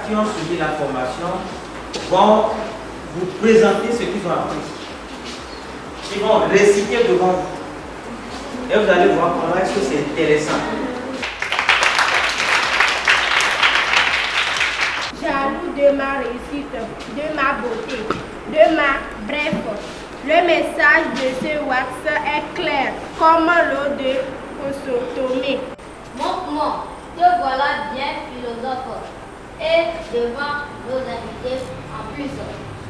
qui ont suivi la formation vont vous présenter ce qu'ils ont appris. Ils vont réciter devant vous. Et vous allez voir comment est-ce que c'est intéressant. Jaloux de ma réussite, de ma beauté, de ma bref. Le message de ce wax est clair, comme l'eau de Kosotomé. Montre-moi, te voilà bien philosophe, et devant nos invités en plus.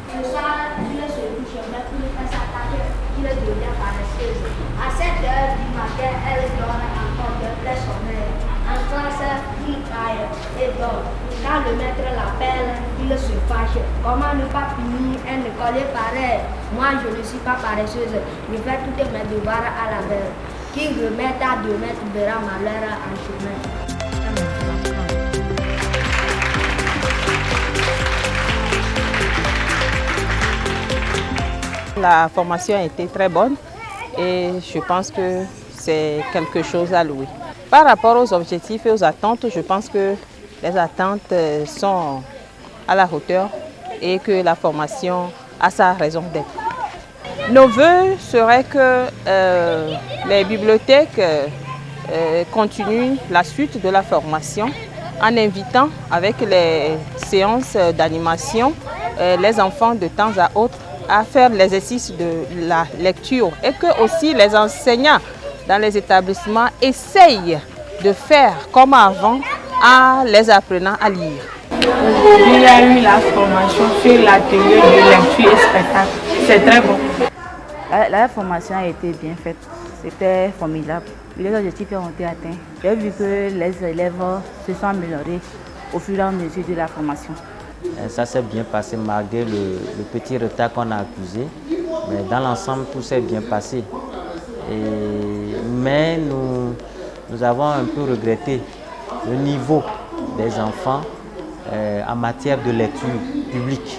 Ce soir, il se couche, mais pour ne pas s'attaquer, il devient paresseuse. À 7 heures du matin, elle donne encore de plein sommeil. En classe, il caille et dort. Quand le maître l'appelle, il se fâche. Comment ne pas finir un école pareil? Moi, je ne suis pas paresseuse. Je fais tous mes devoirs à la veille. Qui remet à 2 mètres verra malheur en chemin. La formation a été très bonne et je pense que c'est quelque chose à louer. Par rapport aux objectifs et aux attentes, je pense que les attentes sont à la hauteur et que la formation a sa raison d'être. Nos vœux seraient que les bibliothèques continuent la suite de la formation en invitant avec les séances d'animation les enfants de temps à autre à faire l'exercice de la lecture et que aussi les enseignants dans les établissements essayent de faire comme avant en les apprenant à lire. Il y a eu la formation sur l'atelier de lecture et spectacle. C'est très bon. La formation a été bien faite. C'était formidable. Les objectifs ont été atteints. J'ai vu que les élèves se sont améliorés au fur et à mesure de la formation. Ça s'est bien passé malgré le petit retard qu'on a accusé. Mais dans l'ensemble, tout s'est bien passé. Mais nous avons un peu regretté le niveau des enfants en matière de lecture publique.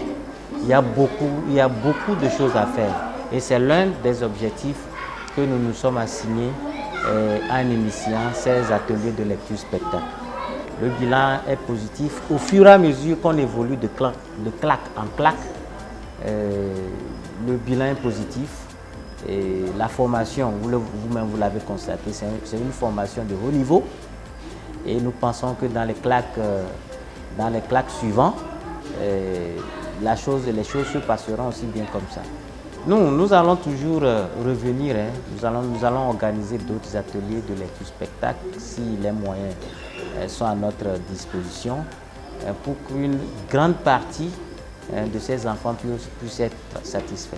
Il y a beaucoup de choses à faire. Et c'est l'un des objectifs que nous nous sommes assignés en initiant ces ateliers de lecture spectacle. Le bilan est positif. Au fur et à mesure qu'on évolue de claque en claque, le bilan est positif. Et la formation, vous-même vous l'avez constaté, c'est une formation de haut niveau. Et nous pensons que dans les claques suivantes, les choses se passeront aussi bien comme ça. Nous allons toujours revenir, nous allons organiser d'autres ateliers de lecture spectacle si les moyens sont à notre disposition pour qu'une grande partie de ces enfants puissent être satisfaits.